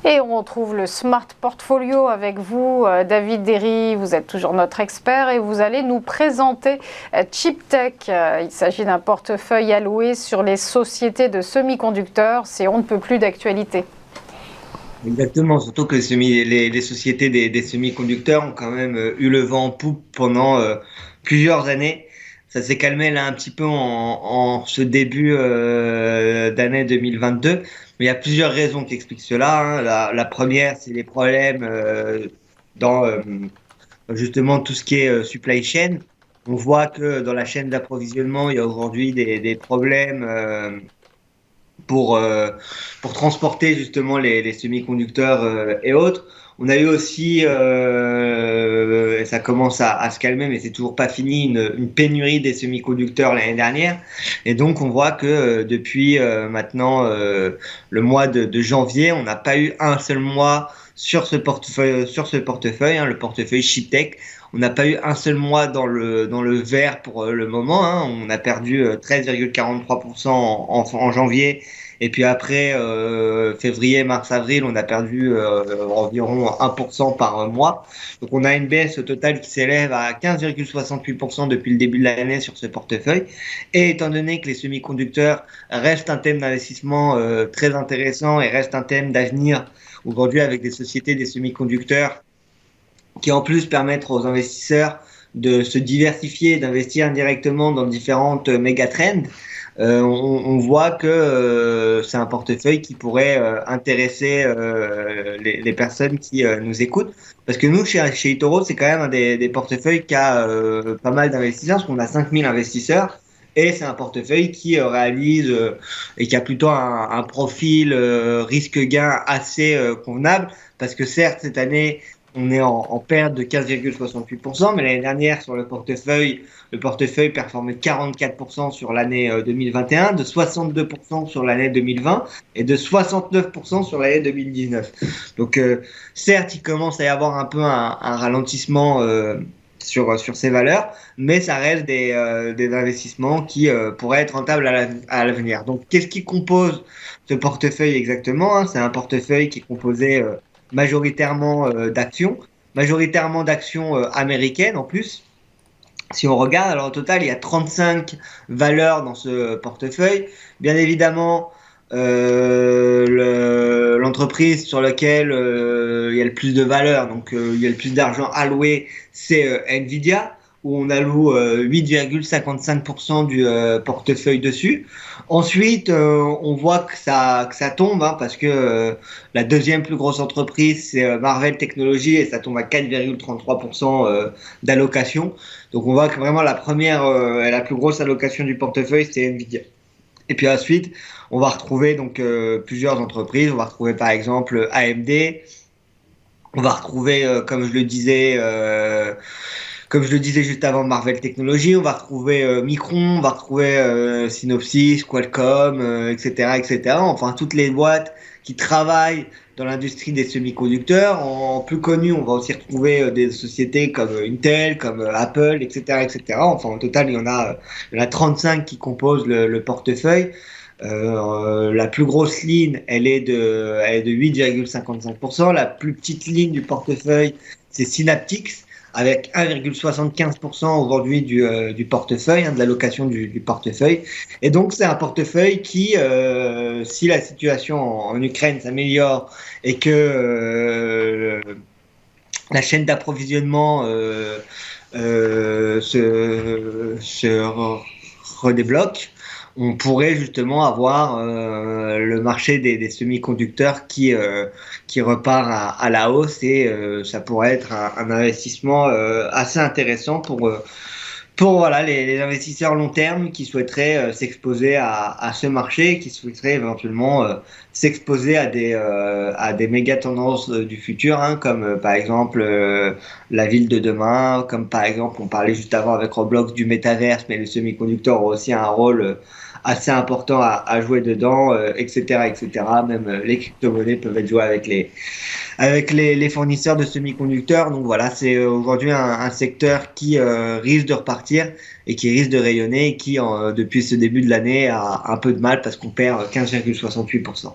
Et on retrouve le Smart Portfolio avec vous, David Derry. Vous êtes toujours notre expert et vous allez nous présenter ChipTech. Il s'agit d'un portefeuille alloué sur les sociétés de semi-conducteurs. C'est on ne peut plus d'actualité. Exactement, surtout que les sociétés des semi-conducteurs ont quand même eu le vent en poupe pendant plusieurs années. Ça s'est calmé là un petit peu en ce début d'année 2022, mais il y a plusieurs raisons qui expliquent cela, hein. La première, c'est les problèmes dans justement tout ce qui est supply chain. On voit que dans la chaîne d'approvisionnement, il y a aujourd'hui des problèmes. Pour, euh, pour transporter justement les semi-conducteurs et autres. On a eu aussi, et ça commence à se calmer, mais c'est toujours pas fini, une pénurie des semi-conducteurs l'année dernière. Et donc on voit que depuis maintenant le mois de janvier, on n'a pas eu un seul mois sur ce portefeuille, hein, le portefeuille Chiptech. On n'a pas eu un seul mois dans le vert pour le moment, hein. On a perdu 13,43% en janvier. Et puis après, février, mars, avril, on a perdu environ 1% par mois. Donc on a une baisse totale qui s'élève à 15,68% depuis le début de l'année sur ce portefeuille. Et étant donné que les semi-conducteurs restent un thème d'investissement très intéressant et restent un thème d'avenir aujourd'hui avec des sociétés des semi-conducteurs qui en plus permettent aux investisseurs de se diversifier, d'investir indirectement dans différentes méga-trends, on voit que c'est un portefeuille qui pourrait intéresser les personnes qui nous écoutent. Parce que nous, chez eToro, c'est quand même un des portefeuilles qui a pas mal d'investisseurs, parce qu'on a 5000 investisseurs. Et c'est un portefeuille qui réalise et qui a plutôt un profil risque-gain assez convenable. Parce que certes, cette année, on est en perte de 15,68%, mais l'année dernière, sur le portefeuille performait de 44% sur l'année 2021, de 62% sur l'année 2020 et de 69% sur l'année 2019. Donc, certes, il commence à y avoir un peu un ralentissement sur ces valeurs, mais ça reste des investissements qui pourraient être rentables à l'avenir. Donc, qu'est-ce qui compose ce portefeuille exactement, hein? C'est un portefeuille qui est composé majoritairement d'actions américaines en plus. Si on regarde, alors au total, il y a 35 valeurs dans ce portefeuille. Bien évidemment, l'entreprise sur laquelle il y a le plus de valeur, donc il y a le plus d'argent alloué, c'est Nvidia, où on alloue 8,55% du portefeuille dessus. Ensuite, on voit que ça tombe, hein, parce que la deuxième plus grosse entreprise, c'est Marvell Technology, et ça tombe à 4,33% d'allocation. Donc on voit que vraiment la première et la plus grosse allocation du portefeuille, c'est Nvidia. Et puis ensuite, on va retrouver donc plusieurs entreprises. On va retrouver par exemple AMD. On va retrouver, comme je le disais juste avant, Marvell Technology. On va retrouver Micron. On va retrouver Synopsys, Qualcomm, etc., etc. Enfin, toutes les boîtes qui travaillent dans l'industrie des semi-conducteurs. En plus connu, on va aussi retrouver des sociétés comme Intel, comme Apple, etc., etc. Enfin, en total, il y en a 35 qui composent le portefeuille. La plus grosse ligne, elle est de 8,55%. La plus petite ligne du portefeuille, c'est Synaptics, avec 1,75% aujourd'hui du portefeuille, hein, de l'allocation du portefeuille. Et donc, c'est un portefeuille qui, si la situation en Ukraine s'améliore et que la chaîne d'approvisionnement se redébloque, on pourrait justement avoir le marché des semi-conducteurs qui repart à la hausse, et ça pourrait être un investissement assez intéressant pour voilà, les investisseurs long terme qui souhaiteraient s'exposer à ce marché, qui souhaiteraient éventuellement s'exposer à des méga tendances du futur, hein, comme par exemple la ville de demain, comme par exemple, on parlait juste avant avec Roblox du métaverse, mais les semi-conducteurs ont aussi un rôle assez important à jouer dedans, etc., etc. Même les crypto-monnaies peuvent être jouées avec les fournisseurs de semi-conducteurs. Donc voilà, c'est aujourd'hui un secteur qui risque de repartir et qui risque de rayonner, et qui, depuis ce début de l'année, a un peu de mal parce qu'on perd 15,68%.